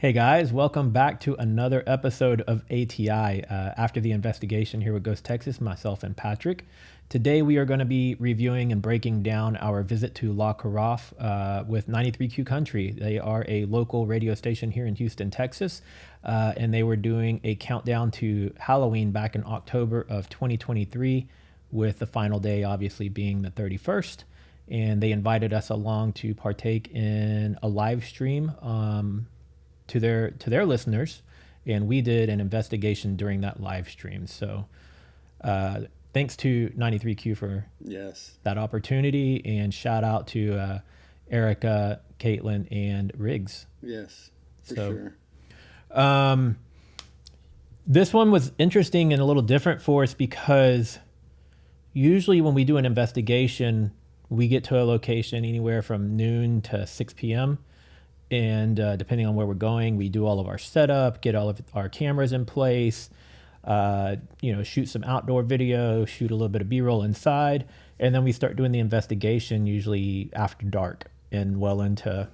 Hey guys, welcome back to another episode of ATI. After the investigation here with Ghost Texas, myself and Patrick. Today we are going to be reviewing and breaking down our visit to LaCarafe with 93Q Country. They are a local radio station here in Houston, Texas, and they were doing a countdown to Halloween back in October of 2023, with the final day obviously being the 31st. And they invited us along to partake in a live stream to their listeners, and we did an investigation during that live stream. So thanks to 93Q for that opportunity, and shout out to Erica, Katelyn, and Riggs. Yes, for sure. This one was interesting and a little different for us because usually when we do an investigation, we get to a location anywhere from noon to 6 p.m. And depending on where we're going, we do all of our setup, get all of our cameras in place, shoot some outdoor video, shoot a little bit of B-roll inside, and then we start doing the investigation usually after dark and well into,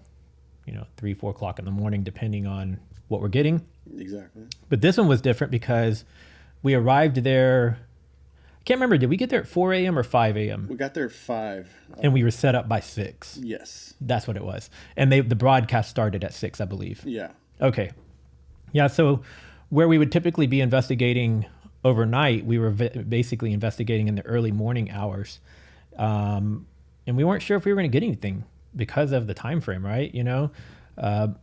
3, 4 o'clock in the morning, depending on what we're getting. Exactly. But this one was different because we arrived there. I can't remember, did we get there at 4 a.m. or 5 a.m.? We got there at 5. And we were set up by 6. Yes. That's what it was. And the broadcast started at 6, I believe. Yeah. Okay. Yeah, so where we would typically be investigating overnight, we were basically investigating in the early morning hours. And we weren't sure if we were going to get anything because of the time frame, right?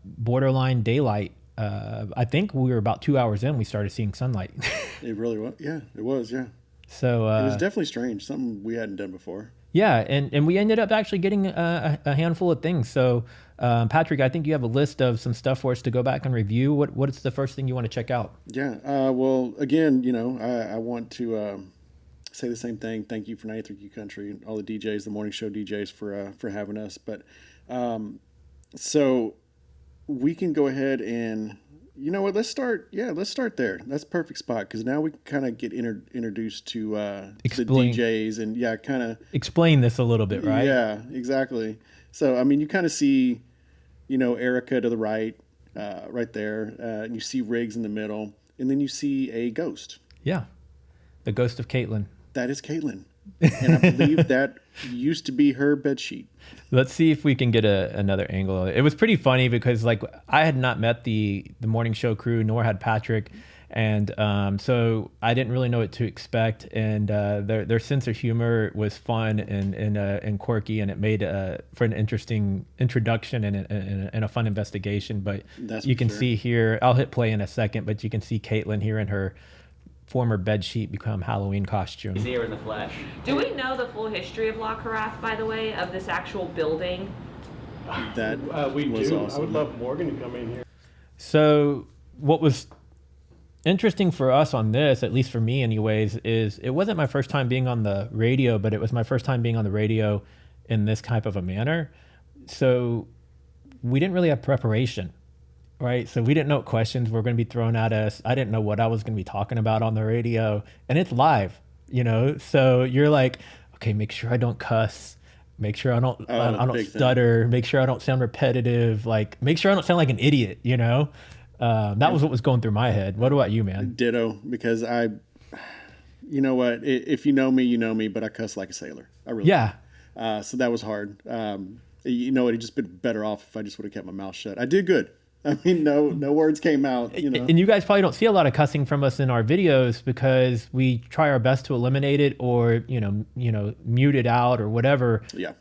Borderline daylight. I think we were about 2 hours in, we started seeing sunlight. It really was. Yeah, it was, yeah. So it was definitely strange, something we hadn't done before. Yeah, and we ended up actually getting a handful of things. So, Patrick, I think you have a list of some stuff for us to go back and review. What's the first thing you want to check out? Yeah, well, again, I want to say the same thing. Thank you for 93Q Country and all the DJs, the morning show DJs for having us. But so we can go ahead and... You know what? Let's start there. That's a perfect spot because now we kind of get introduced to the DJs and kind of explain this a little bit, right? Yeah, exactly. So I mean, you kind of see, Erica to the right, right there, and you see Riggs in the middle, and then you see a ghost. Yeah, the ghost of Katelyn. That is Katelyn, and I believe that used to be her bedsheet. Let's see if we can get another angle. It was pretty funny because I had not met the morning show crew, nor had Patrick. And so I didn't really know what to expect. And their sense of humor was fun and quirky. And it made for an interesting introduction and a fun investigation. But you can see here, I'll hit play in a second, but you can see Katelyn here in her former bedsheet become Halloween costume. He's here in the flesh. Do we know the full history of LaCarafe, by the way, of this actual building? That we was do. awesome. I would love Morgan to come in here. So what was interesting for us on this, at least for me anyways, is it wasn't my first time being on the radio, but it was my first time being on the radio in this type of a manner. So we didn't really have preparation. Right. So we didn't know what questions were going to be thrown at us. I didn't know what I was going to be talking about on the radio, and it's live, so you're like, okay, make sure I don't cuss. Make sure I don't stutter. Make sure I don't sound repetitive. Make sure I don't sound like an idiot, that was what was going through my head. What about you, man? Ditto, because you know what, if you know me, but I cuss like a sailor. I really do. So that was hard. It'd just been better off if I just would have kept my mouth shut. I did good. I mean, no words came out, And you guys probably don't see a lot of cussing from us in our videos because we try our best to eliminate it or, mute it out or whatever. Yeah.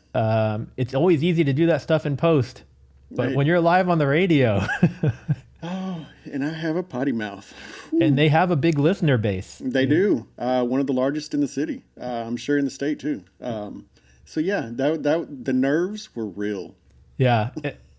It's always easy to do that stuff in post. But when you're live on the radio... Oh, and I have a potty mouth. And they have a big listener base. They do. One of the largest in the city. I'm sure in the state, too. So, yeah, the nerves were real. Yeah.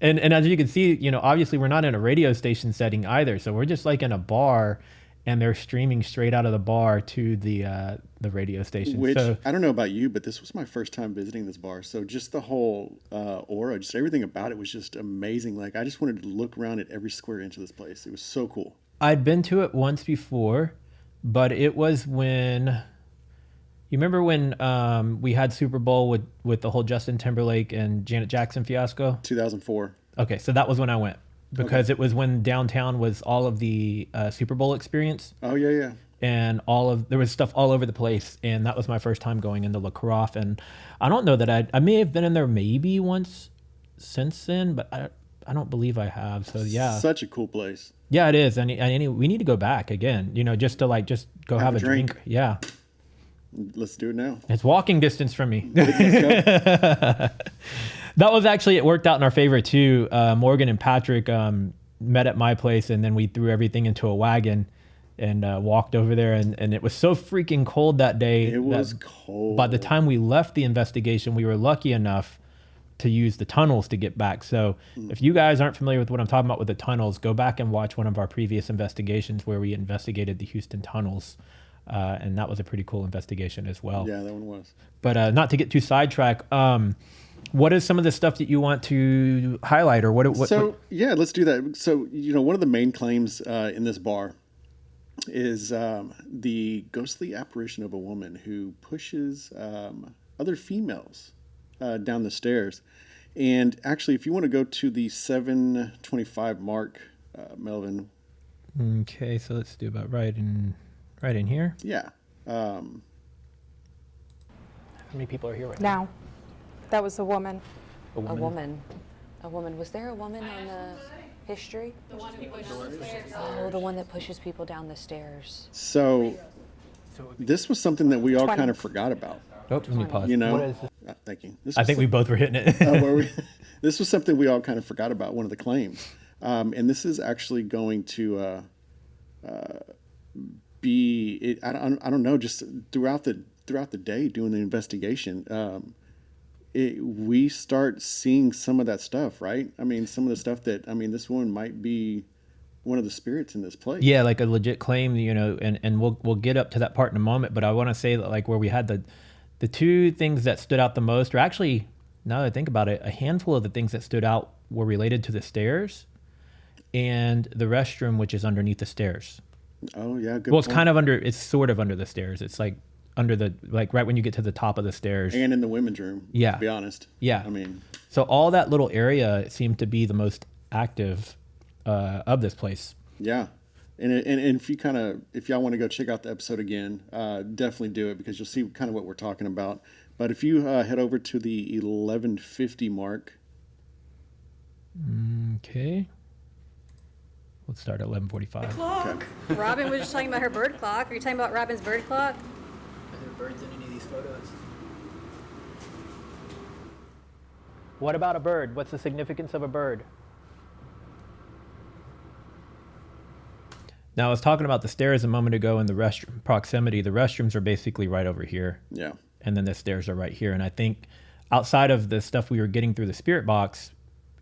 And as you can see, obviously we're not in a radio station setting either. So we're just in a bar, and they're streaming straight out of the bar to the radio station. Which, I don't know about you, but this was my first time visiting this bar. So just the whole aura, just everything about it was just amazing. I just wanted to look around at every square inch of this place. It was so cool. I'd been to it once before, but it was when... You remember when we had Super Bowl with the whole Justin Timberlake and Janet Jackson fiasco? 2004. Okay, so that was when I went. because it was when downtown was all of the Super Bowl experience. Oh yeah. And there was stuff all over the place, and that was my first time going into LaCarafe. And I don't know that I may have been in there maybe once since then, but I don't believe I have. So yeah, such a cool place. Yeah, it is. And we need to go back again. Just to just go have a drink. Yeah. Let's do it now. It's walking distance from me. That was actually, it worked out in our favor too. Morgan and Patrick met at my place, and then we threw everything into a wagon and walked over there. And it was so freaking cold that day. It was cold. By the time we left the investigation, we were lucky enough to use the tunnels to get back. So if you guys aren't familiar with what I'm talking about with the tunnels, go back and watch one of our previous investigations where we investigated the Houston tunnels. And that was a pretty cool investigation as well. Yeah, that one was. But not to get too sidetracked, what is some of the stuff that you want to highlight, or what? Yeah, let's do that. So one of the main claims in this bar is the ghostly apparition of a woman who pushes other females down the stairs. And actually, if you want to go to the 7:25 mark, Melvin. Okay, so let's do about right in here. Yeah. How many people are here right now? Now, that was a woman. A woman. Was there a woman on the history? The one who pushes the stairs. Oh, the one that pushes people down the stairs. So this was something that we all kind of forgot about. Oh, let me pause. What is this? Thank you. I think we both were hitting it. This was something we all kind of forgot about, one of the claims. And this is actually going to be, I don't know, just throughout the day doing the investigation, we start seeing some of that stuff, right? I mean, some of the stuff that, this woman might be one of the spirits in this place. Yeah, like a legit claim, and we'll get up to that part in a moment. But I want to say that, like, where we had the two things that stood out the most, or actually, now that I think about it, a handful of the things that stood out were related to the stairs and the restroom, which is underneath the stairs. Oh yeah, good. Well, it's sort of under the stairs. It's like under right when you get to the top of the stairs. And in the women's room. Yeah. To be honest. Yeah. So all that little area seemed to be the most active of this place. Yeah. And if y'all want to go check out the episode again, definitely do it, because you'll see kind of what we're talking about. But if you head over to the 11:50 mark. Okay. Let's start at 11:45. Clock. Okay. Robin was just talking about her bird clock. Are you talking about Robin's bird clock? Are there birds in any of these photos? What about a bird? What's the significance of a bird? Now, I was talking about the stairs a moment ago in the restroom proximity. The restrooms are basically right over here. Yeah. And then the stairs are right here. And I think outside of the stuff we were getting through the spirit box,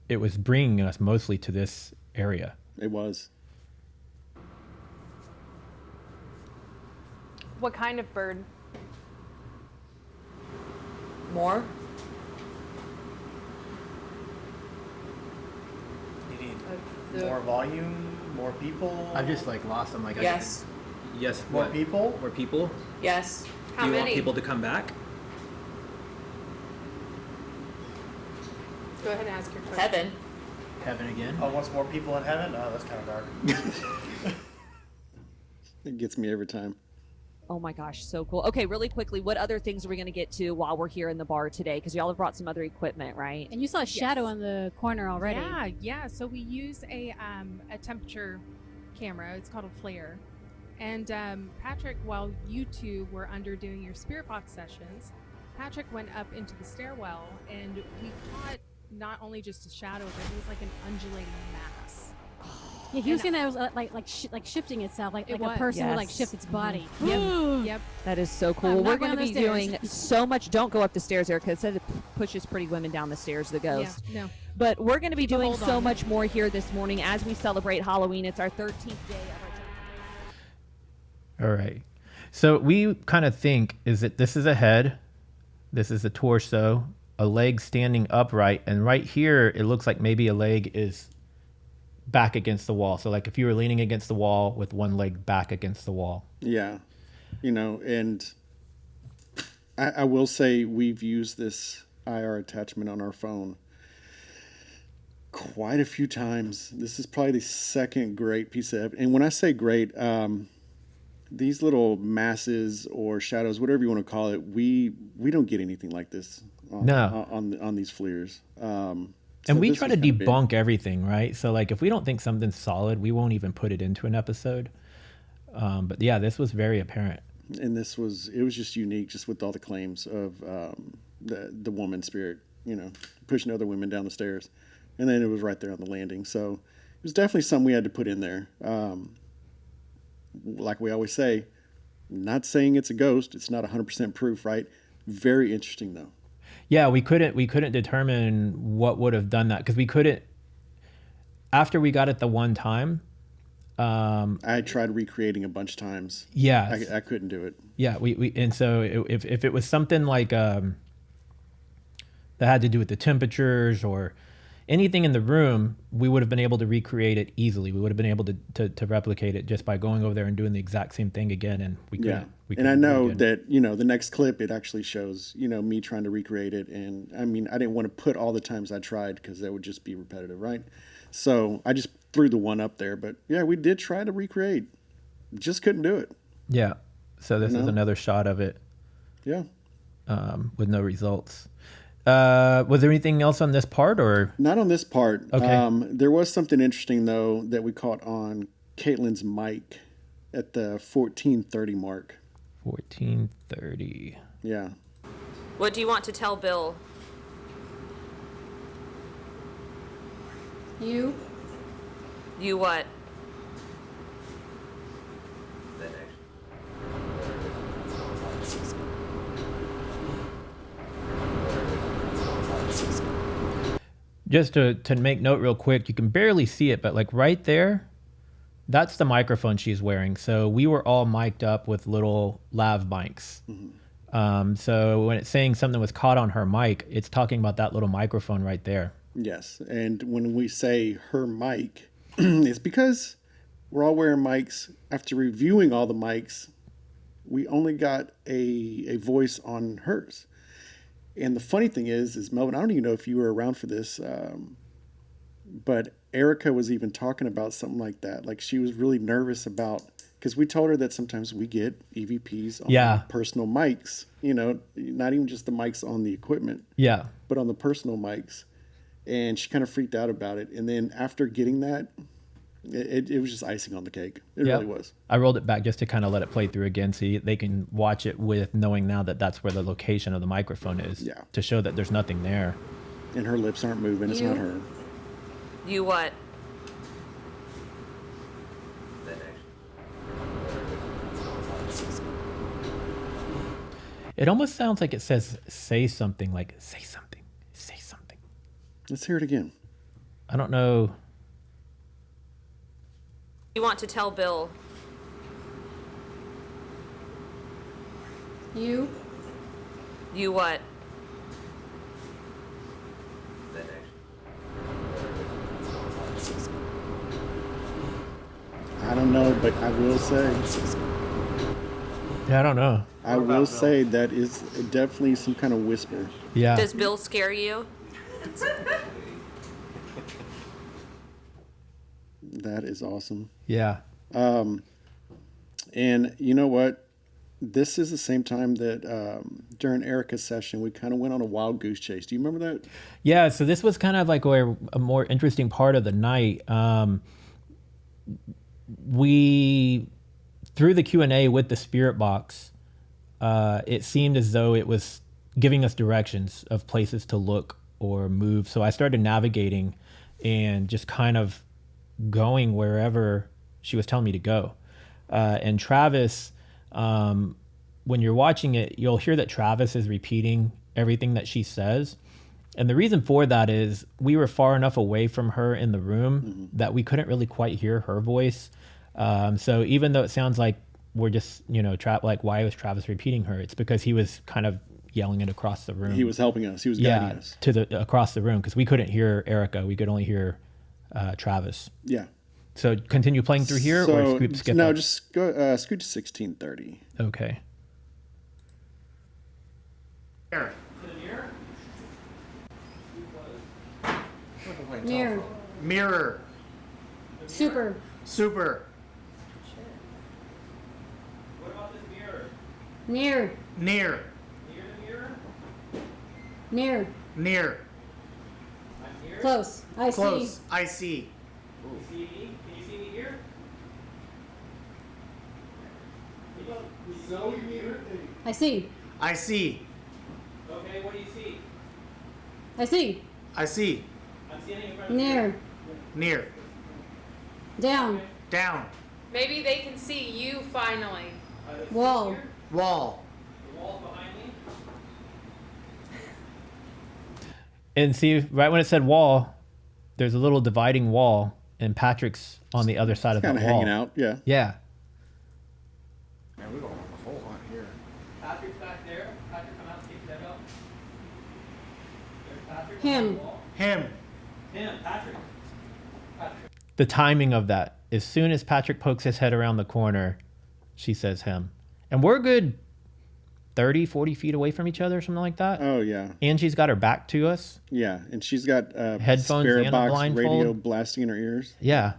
it was bringing us mostly to this area. It was. What kind of bird? More? You need more volume, more people? I'm just lost. I'm like, Yes. Yes. More people? More people? Yes. How many? Want people to come back? Go ahead and ask your question. Heaven. Again? Oh, wants more people in heaven? Oh, that's kind of dark. It gets me every time. Oh my gosh, so cool. Okay, really quickly, what other things are we going to get to while we're here in the bar today? Because y'all have brought some other equipment, right? And you saw a shadow on the corner already. Yeah. So we use a temperature camera. It's called a flare. And Patrick, while you two were under doing your spirit box sessions, Patrick went up into the stairwell, and we caught not only just a shadow, but it was like an undulating mass. Yeah, he was saying that it was like shifting itself, like a person would like shift its body. Yep. That is so cool. I'm We're not going to going be down doing so much. Don't go up the stairs, Erica. It said it pushes pretty women down the stairs, the ghost. Yeah, no. But we're going to be Keep a doing hold so on. much more here this morning as we celebrate Halloween. It's our 13th day of our All right. So we kind of think is that this is a head, this is a torso, a leg standing upright, and right here it looks like maybe a leg is back against the wall. So like if you were leaning against the wall with one leg back against the wall. Yeah. And I will say we've used this IR attachment on our phone quite a few times. This is probably the second great piece of evidence. And when I say great, these little masses or shadows, whatever you want to call it, we don't get anything like this on these FLIRs. And we try to debunk everything, right? So like if we don't think something's solid, we won't even put it into an episode. But yeah, this was very apparent. And it was just unique, just with all the claims of the woman spirit, pushing other women down the stairs. And then it was right there on the landing. So it was definitely something we had to put in there. Like we always say, not saying it's a ghost. It's not 100% proof, right? Very interesting though. Yeah, we couldn't determine what would have done that because we couldn't. After we got it the one time, I tried recreating a bunch of times. Yeah, I couldn't do it. Yeah, and so if it was something like that had to do with the temperatures or anything in the room, we would have been able to recreate it easily. We would have been able to replicate it just by going over there and doing the exact same thing again, and we couldn't. Yeah. And I know that, the next clip, it actually shows, me trying to recreate it. And I mean, I didn't want to put all the times I tried because that would just be repetitive, right? So I just threw the one up there. But yeah, we did try to recreate. Just couldn't do it. Yeah. So this is another shot of it. Yeah. With no results. Was there anything else on this part or? Not on this part. Okay. There was something interesting though that we caught on Katelyn's mic at the 14:30 mark. 14:30. Yeah. What do you want to tell Bill? You? You what? Just to make note real quick, you can barely see it, but like right there, that's the microphone she's wearing. So we were all mic'd up with little lav mics. Mm-hmm. So when it's saying something was caught on her mic, it's talking about that little microphone right there. Yes. And when we say her mic, it's because we're all wearing mics. After reviewing all the mics, we only got a voice on hers. And the funny thing is Melvin, I don't even know if you were around for this, but Erica was even talking about something like that. Like she was really nervous about, because we told her that sometimes we get EVPs on personal mics, not even just the mics on the equipment, but on the personal mics. And she kind of freaked out about it. And then after getting that, it was just icing on the cake. It really was. I rolled it back just to kind of let it play through again so they can watch it with knowing now that that's where the location of the microphone is. Yeah. To show that there's nothing there. And her lips aren't moving. It's not her. You what? It almost sounds like it says, say something, like, say something, say something. Let's hear it again. I don't know. You want to tell Bill? You? You what? I don't know, but I will say. Yeah, I don't know. I will say that is definitely some kind of whisper. Yeah. Does Bill scare you? That is awesome. Yeah. And you know what? This is the same time that during Erica's session, we kind of went on a wild goose chase. Do you remember that? Yeah. So this was kind of like a more interesting part of the night. We, through the Q&A with the spirit box, it seemed as though it was giving us directions of places to look or move. So I started navigating and just kind of going wherever she was telling me to go. And Travis, when you're watching it, you'll hear that Travis is repeating everything that she says. And the reason for that is we were far enough away from her in the room that we couldn't really quite hear her voice. So even though it sounds like we're just, like, why was Travis repeating her? It's because he was kind of yelling it across the room. He was helping us. He was guiding us. Across the room, because we couldn't hear Erica. We could only hear Travis. Yeah. So continue playing through here or skip No, it? just go scoot to 1630. Okay. Aaron. Near. Mirror. Super. Super. What about this mirror? Near. Near. Near the mirror? Near. Near. I'm here. Close. I Close. see. I see. You see me? Can you see me here? So here. I see. I see. Okay, what do you see? I see. I see. I'm standing in front of Near. Near. Down. Down. Maybe they can see you finally. Wall. Wall. The wall's behind me. And see, right when it said wall, there's a little dividing wall, and Patrick's on the other side of that Kind of wall. hanging out, yeah. Yeah. Man, we got a whole lot here. Patrick's back there. Patrick, come out and take that up. There's Patrick. Him. Him. Him, Patrick. Patrick. The timing of that. As soon as Patrick pokes his head around the corner, she says him. And we're good 30, 40 feet away from each other, or something like that. Oh, yeah. And she's got her back to us. Yeah, and she's got Headphones spirit and a box blindfold. radio blasting in her ears. Yeah.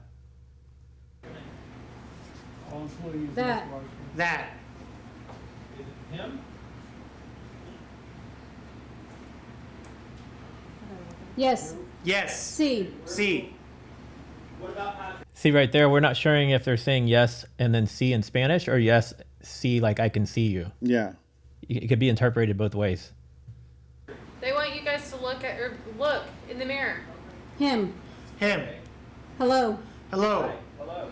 That. That. Is it him? Yes. Yes. See. See. What about Patrick? See right there, we're not sure if they're saying yes and then see in Spanish, or yes, see like I can see you. Yeah. It could be interpreted both ways. They want you guys to look in the mirror. Him. Him. Hello. Hello. Hello.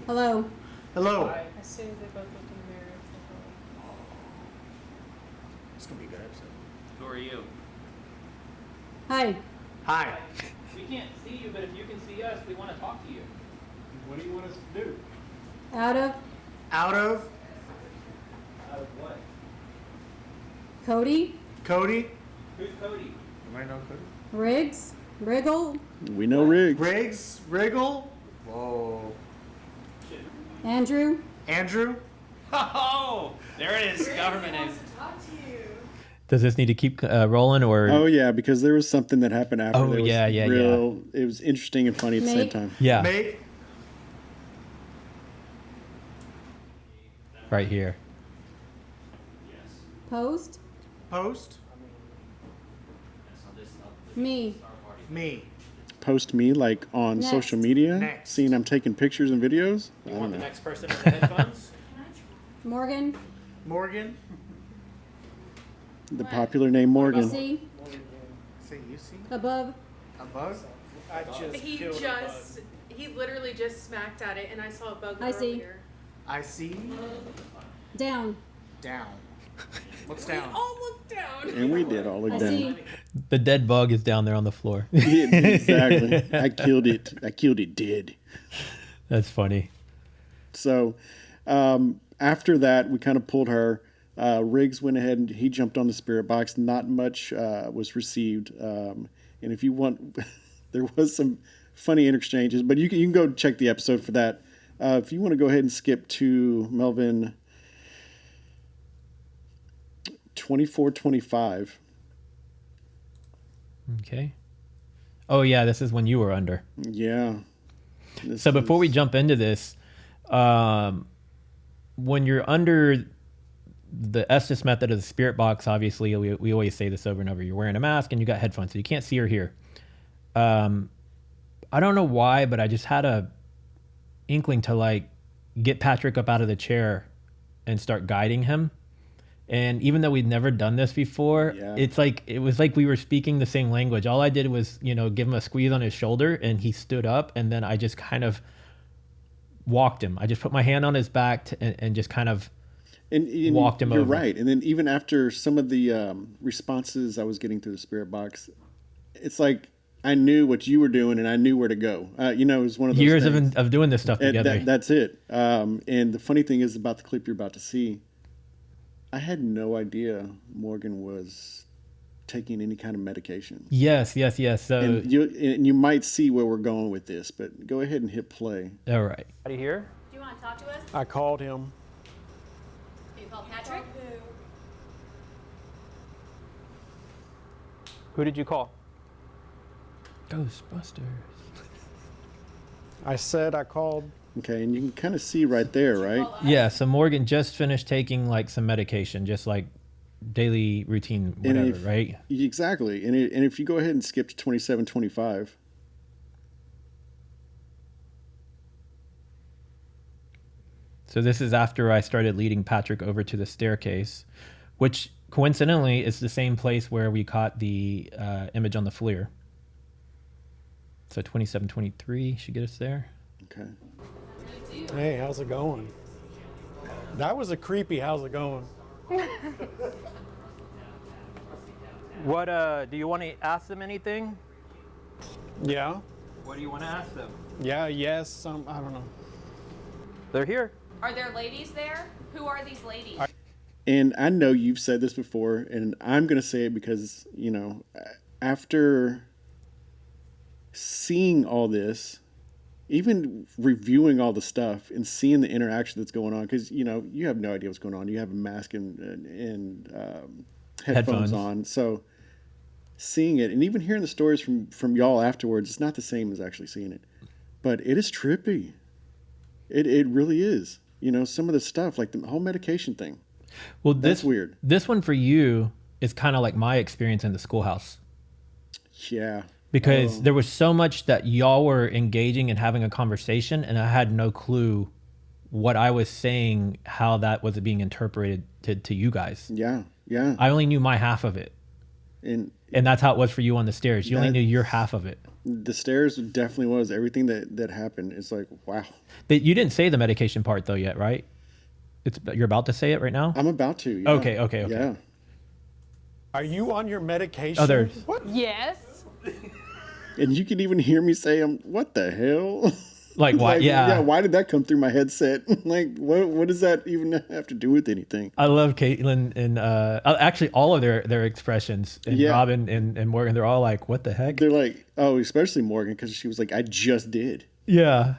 Hello. Hello. As soon as they both look in the mirror, It's gonna be a good episode. Who are you? Hi. Hi. We can't see you, but if you can see us, we want to talk to you. What do you want us to do? Out of. Out of. Out of what? Cody. Cody. Who's Cody? You might know Cody. Riggs. Wriggle. We know Riggs. Riggs. Wriggle. Whoa. Andrew. Andrew. Oh, there it is. Government name. Does this need to keep rolling, or? Oh yeah, because there was something that happened after. Oh, that was yeah. It was interesting and funny at the same Mate. time. Yeah. Make. Right here. Post. Post. Me. Me. Post me like on Next. social media, Next. seeing I'm taking pictures and videos. I You don't want the know. next person in the headphones? Morgan. Morgan. The popular name Morgan. See. Say you see. Above. A bug. I just killed a bug. he literally just smacked at it, and I saw a bug I see. earlier. I see. Down. Down. What's down? All look down. And we did all I of them. see. The dead bug is down there on the floor. Yeah, exactly. I killed it. I killed it dead. That's funny. So after that, we kind of pulled her. Riggs went ahead and he jumped on the spirit box. Not much was received. And if you want, there was some funny interchanges, but you can go check the episode for that. If you want to go ahead and skip to Melvin 24-25. Okay. Oh yeah, this is when you were under. Yeah. So before we jump into this, when you're under the Estes method of the spirit box, obviously we always say this over and over. You're wearing a mask and you got headphones, so you can't see or hear. I don't know why, but I just had a inkling to like get Patrick up out of the chair and start guiding him. And even though we'd never done this before, it was like we were speaking the same language. All I did was, give him a squeeze on his shoulder and he stood up, and then I just kind of walked him. I just put my hand on his back and just kind of walked him over. You're right. And then even after some of the responses I was getting through the spirit box, it's like I knew what you were doing and I knew where to go. It was one of those years things. of doing this stuff together. That's it. And the funny thing is about the clip you're about to see, I had no idea Morgan was taking any kind of medication. Yes. So and you might see where we're going with this, but go ahead and hit play. All right. Do you want to talk to us? I called him. You call Patrick? Who did you call? Ghostbusters. I said I called. Okay, and you can kind of see right there, right? Yeah, so Morgan just finished taking like some medication, just like daily routine, whatever, right? Exactly. And if you go ahead and skip to 2725. So this is after I started leading Patrick over to the staircase, which coincidentally is the same place where we caught the image on the FLIR. So 2723 should get us there. Okay. Hey, how's it going? That was a creepy how's it going. What do you want to ask them anything? Yeah? What do you want to ask them? Yeah, yes, I don't know. They're here. Are there ladies there? Who are these ladies? And I know you've said this before, and I'm going to say it because, after seeing all this, even reviewing all the stuff and seeing the interaction that's going on, because, you have no idea what's going on. You have a mask and headphones on. So seeing it and even hearing the stories from y'all afterwards, it's not the same as actually seeing it. But it is trippy. It really is. Some of the stuff, like the whole medication thing. Well, that's weird. This one for you is kind of like my experience in the schoolhouse. Yeah. Because there was so much that y'all were engaging and having a conversation, and I had no clue what I was saying, how that was being interpreted to you guys. Yeah, yeah. I only knew my half of it. And that's how it was for you on the stairs. You only knew your half of it. The stairs definitely was. Everything that happened, it's like, wow. You didn't say the medication part, though, yet, right? You're about to say it right now? I'm about to, yeah. Okay. Yeah. Are you on your medication? What? Yes. And you can even hear me say, what the hell? Like, why? Yeah, why did that come through my headset? Like, what does that even have to do with anything? I love Katelyn and actually all of their expressions. And Robin and Morgan, they're all like, what the heck? They're like, especially Morgan, because she was like, I just did. Yeah.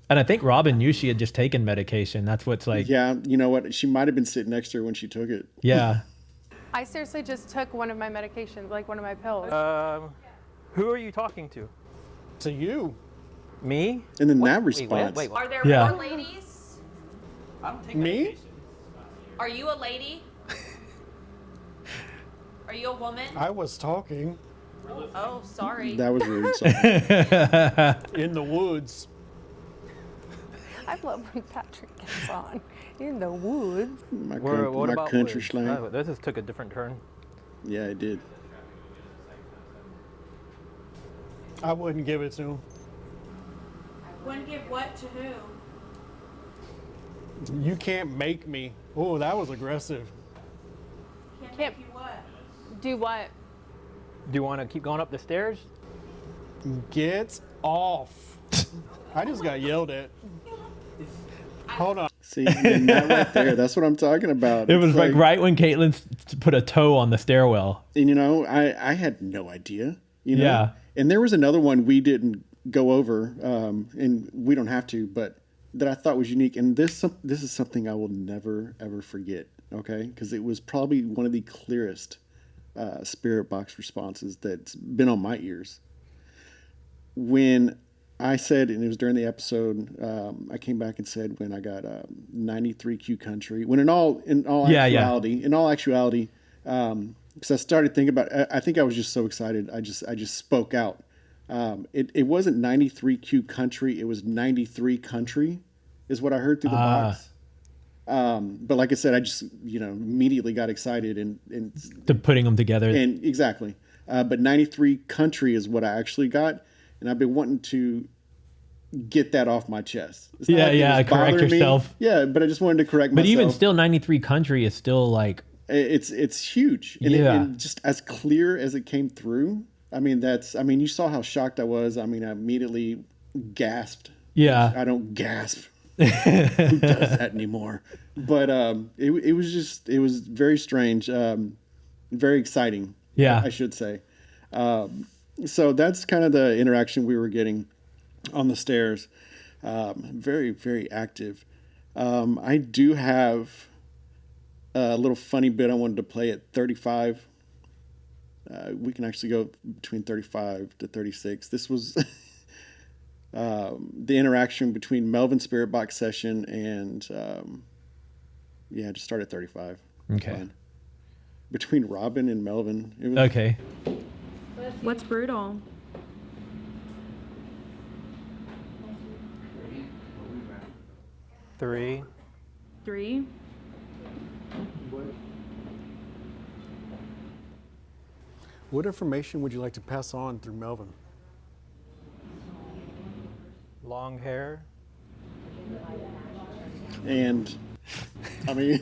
And I think Robin knew she had just taken medication. That's what's like. Yeah, you know what? She might have been sitting next to her when she took it. Yeah. I seriously just took one of my medications, like one of my pills. Who are you talking to? To you. Me? And then that response. Wait. Are there more ladies? I don't take me? Are you a lady? Are you a woman? I was talking. Oh, sorry. That was rude. Sorry. In the woods. I love when Patrick gets on. In the woods. My country slang. This just took a different turn. Yeah, it did. I wouldn't give it to him. Wouldn't give what to who? You can't make me. Oh, that was aggressive. Can't make you what? Do what? Do you want to keep going up the stairs? Get off. I just got yelled at. Hold on. See, and that right there, that's what I'm talking about. It was like right when Katelyn put a toe on the stairwell. And, I had no idea, Yeah. And there was another one we didn't go over, and we don't have to, but that I thought was unique. And this is something I will never, ever forget, okay? Because it was probably one of the clearest spirit box responses that's been on my ears. When I said, and it was during the episode, I came back and said when I got 93Q country, when in all actuality, because I started thinking about, I think I was just so excited. I just spoke out. It wasn't 93Q country. It was 93 country is what I heard through the box. But like I said, I just, immediately got excited and to putting them together. And exactly. But 93 country is what I actually got. And I've been wanting to get that off my chest. Correct yourself. Yeah, but I just wanted to correct myself. But even still, 93 country is still like... It's huge. And, and just as clear as it came through, you saw how shocked I was. I immediately gasped. Yeah. I don't gasp. Who does that anymore? But it was very strange, very exciting. Yeah. I should say. So that's kind of the interaction we were getting on the stairs. Very, very active. I do have a little funny bit I wanted to play at 35. we can actually go between 35 to 36. This was the interaction between Melvin's Spirit Box session and just start at 35. Okay. Fine. Between Robin and Melvin, it was Okay. What's brutal? Three. 3. What information would you like to pass on through Melvin? Long hair. And I mean,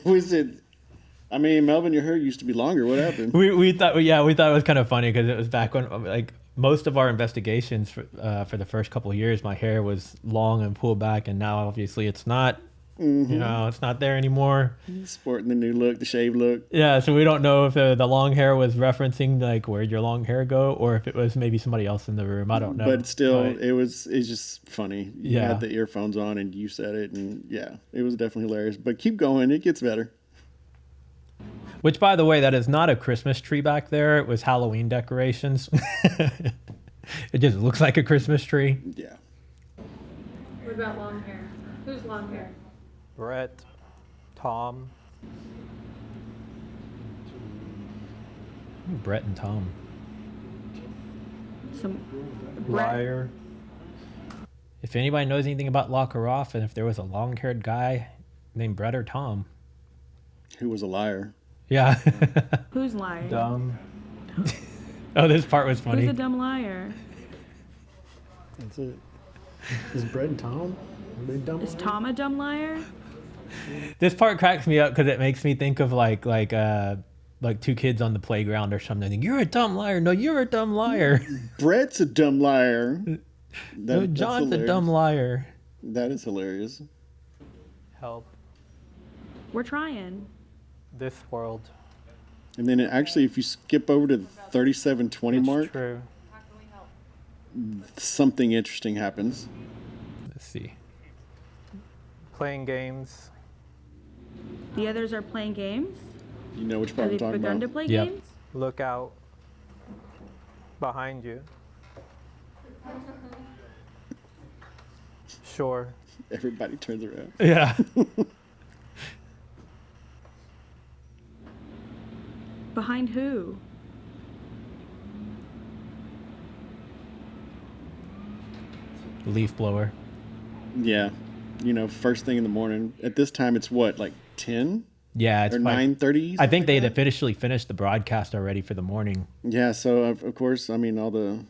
Melvin, your hair used to be longer. What happened? We thought it was kind of funny because it was back when like most of our investigations for the first couple of years, my hair was long and pulled back, and now obviously it's not. Mm-hmm. You know, it's not there anymore. Sporting the new look, the shave look. Yeah, so we don't know if the long hair was referencing like where'd your long hair go, or if it was maybe somebody else in the room. I don't know. But still, it's just funny. You Yeah. had the earphones on and you said it, and yeah, it was definitely hilarious. But keep going, it gets better. Which, by the way, that is not a Christmas tree back there. It was Halloween decorations. It just looks like a Christmas tree. Yeah. What about long hair? Who's long hair? Brett. Tom. Brett and Tom. Liar. If anybody knows anything about LaCarafe, and if there was a long-haired guy named Brett or Tom. Who was a liar. Yeah. Who's lying? Dumb. Oh, this part was funny. Who's a dumb liar? That's it. Is Brett and Tom? Are they dumb? Is Tom a dumb liar? This part cracks me up because it makes me think of like two kids on the playground or something. You're a dumb liar. No, you're a dumb liar. Brett's a dumb liar. No, John's a dumb liar. That is hilarious. Help. We're trying. This world. And then actually, if you skip over to the 37:20 mark, True. something interesting happens. Let's see. Playing games. The others are playing games? You know which part Have I'm they talking begun about? to play Yep. games? Look out. Behind you. Sure. Everybody turns around. Yeah. Behind who? Leaf blower. Yeah. First thing in the morning. At this time, it's what, like 10? Yeah, it's Or probably- 9:30? I think they had officially finished the broadcast already for the morning. Yeah, so of course, all the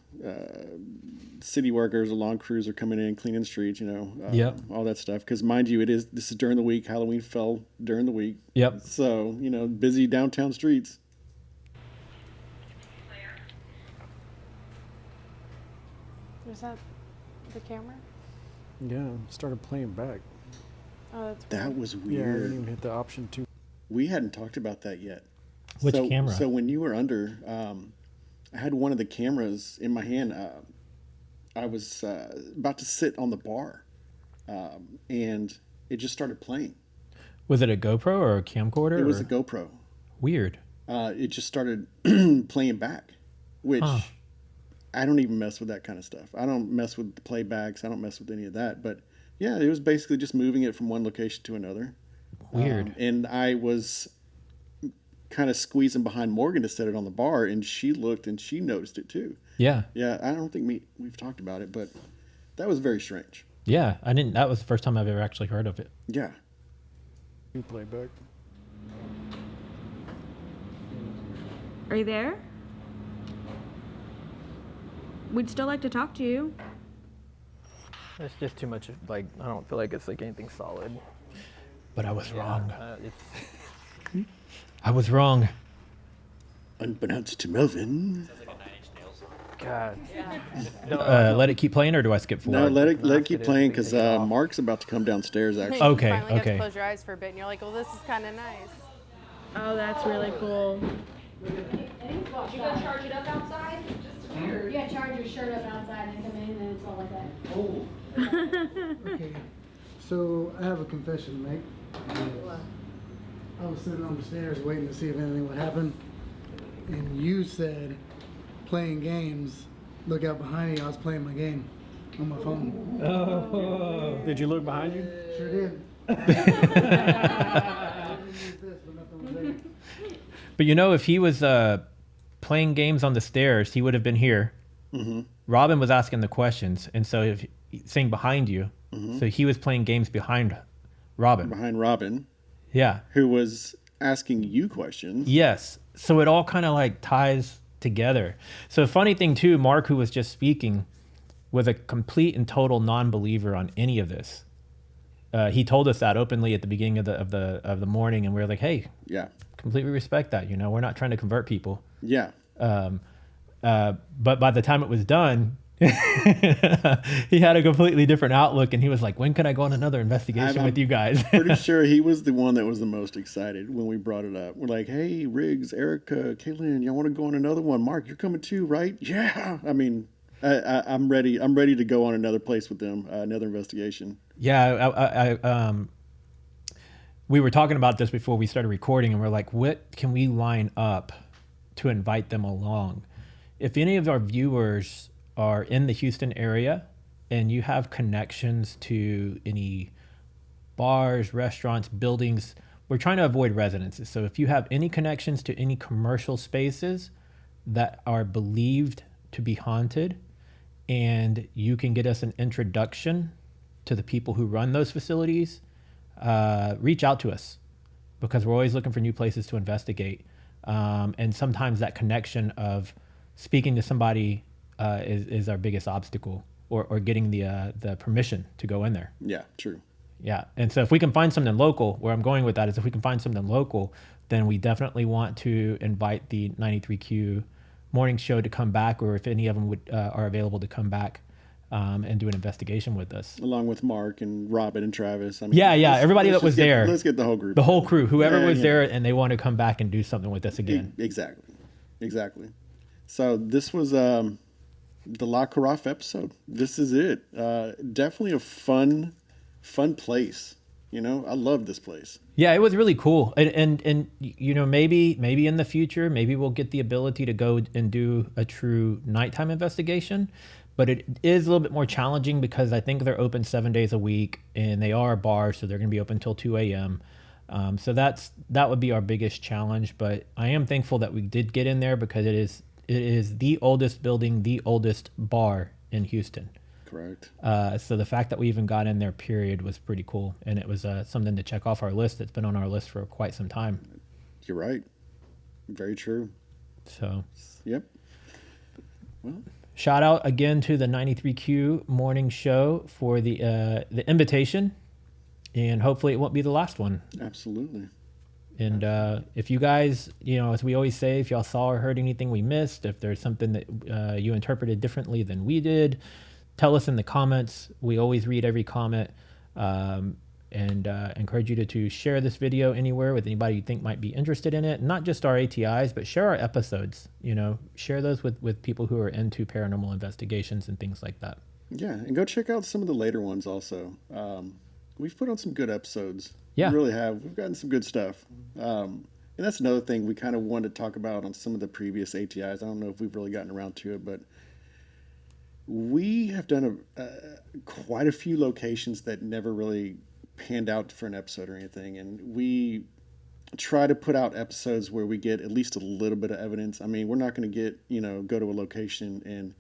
city workers, the lawn crews are coming in, cleaning the streets, Yep. all that stuff. Because mind you, this is during the week. Halloween fell during the week. Yep. So, busy downtown streets. Was that the camera? Yeah, started playing back. Oh, that's That was Yeah, I weird. didn't even hit the option 2. We hadn't talked about that yet. Which camera? So when you were under, I had one of the cameras in my hand. I was about to sit on the bar, and it just started playing. Was it a GoPro or a camcorder? It was or- a GoPro. Weird. It just started playing back, which Huh. I don't even mess with that kind of stuff. I don't mess with the playbacks. I don't mess with any of that. But yeah, it was basically just moving it from one location to another. Weird. And I was kind of squeezing behind Morgan to set it on the bar, and she looked and she noticed it too. Yeah. Yeah, I don't think we've talked about it, but that was very strange. Yeah, I didn't. That was the first time I've ever actually heard of it. Yeah. You play back. Are you there? We'd still like to talk to you. It's just too much. I don't feel like it's like anything solid. But I was wrong. It's I was wrong. Unbeknownst to Melvin. God. Let it keep playing, or do I skip forward? No, let it keep playing because Mark's about to come downstairs. Actually. You Okay, finally got okay. to close your eyes for a bit, and you're like, well, this is kind of nice. Oh, that's really cool. Did you go charge it up outside? Yeah, charge your shirt up outside and come in and it's all like that. Oh. Okay. So I have a confession to make. I was sitting on the stairs waiting to see if anything would happen. and you said playing games. Look out behind me. I was playing my game on my phone. Oh. Did you look behind you? Sure did. But you know, if he was playing games on the stairs, he would have been here. Mm-hmm. Robin was asking the questions, and so if saying behind you, so he was playing games behind Robin. Behind Robin. Yeah. Who was asking you questions. Yes. So it all kind of like ties together. So funny thing too, Mark, who was just speaking, was a complete and total non-believer on any of this. He told us that openly at the beginning of the morning, and we were like, "Hey, yeah, completely respect that. You know, we're not trying to convert people." Yeah. But by the time it was done, he had a completely different outlook, and he was like, "When can I go on another investigation with you guys?" Pretty sure he was the one that was the most excited when we brought it up. We're like, "Hey, Riggs, Erica, Katelyn, y'all want to go on another one? Mark, you're coming too, right?" Yeah. I mean, I'm ready. I'm ready to go on another place with them, another investigation. Yeah, we were talking about this before we started recording, and we're like, what can we line up to invite them along? If any of our viewers are in the Houston area and you have connections to any bars, restaurants, buildings, we're trying to avoid residences. So if you have any connections to any commercial spaces that are believed to be haunted, and you can get us an introduction to the people who run those facilities, reach out to us, because we're always looking for new places to investigate. And sometimes that connection of speaking to somebody is our biggest obstacle, or getting the permission to go in there. Yeah, true. Yeah. And so if we can find something local, where I'm going with that is if we can find something local, then we definitely want to invite the 93Q morning show to come back, or if any of them are available to come back and do an investigation with us. Along with Mark and Robin and Travis. I mean, yeah, everybody that was there. Let's get the whole group. The whole crew, whoever was there, and they want to come back and do something with us again. Exactly. So this was the LaCarafe episode. This is it. Definitely a fun place. You know, I love this place. Yeah, it was really cool. And you know, maybe in the future, maybe we'll get the ability to go and do a true nighttime investigation. But it is a little bit more challenging because I think they're open 7 days a week, and they are a bar, so they're going to be open until 2 a.m. So that would be our biggest challenge. But I am thankful that we did get in there, because it is the oldest building, the oldest bar in Houston. Correct. So the fact that we even got in there, period, was pretty cool. And it was something to check off our list. It's been on our list for quite some time. You're right. Very true. So. Yep. Well. Shout out again to the 93Q morning show for the invitation. And hopefully it won't be the last one. Absolutely. And if you guys, you know, as we always say, if y'all saw or heard anything we missed, if there's something that you interpreted differently than we did, tell us in the comments. We always read every comment, and encourage you to share this video anywhere with anybody you think might be interested in it. Not just our ATIs, but share our episodes. You know, share those with people who are into paranormal investigations and things like that. Yeah, and go check out some of the later ones also. We've put on some good episodes. Yeah. We really have. We've gotten some good stuff. And that's another thing we kind of wanted to talk about on some of the previous ATIs. I don't know if we've really gotten around to it, but we have done quite a few locations that never really panned out for an episode or anything. And we try to put out episodes where we get at least a little bit of evidence. I mean, we're not going to go to a location and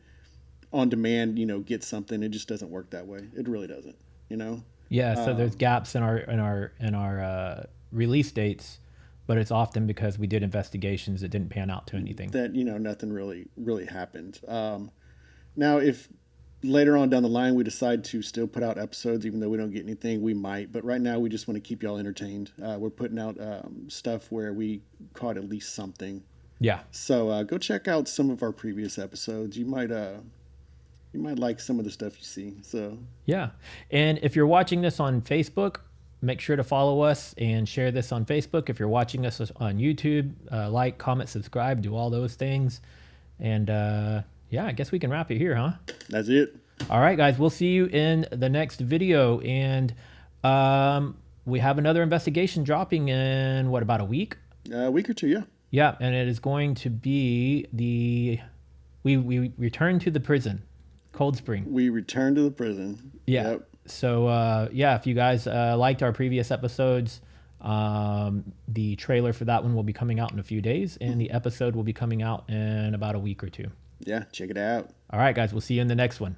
on demand, get something. It just doesn't work that way. It really doesn't, Yeah, so there's gaps in our release dates, but it's often because we did investigations that didn't pan out to anything. That nothing really happened. Now, if later on down the line we decide to still put out episodes, even though we don't get anything, we might. But right now, we just want to keep y'all entertained. We're putting out stuff where we caught at least something. Yeah. So go check out some of our previous episodes. You might like some of the stuff you see. So yeah, and if you're watching this on Facebook, make sure to follow us and share this on Facebook. If you're watching us on YouTube, like, comment, subscribe, do all those things. And yeah, I guess we can wrap it here, huh? That's it. All right, guys, we'll see you in the next video. And we have another investigation dropping in, what, about a week? A week or two, yeah. Yeah, and it is going to be we return to the prison, Cold Spring. We return to the prison. Yeah. Yep. So if you guys liked our previous episodes, the trailer for that one will be coming out in a few days, and the episode will be coming out in about a week or two. Yeah, check it out. All right, guys, we'll see you in the next one.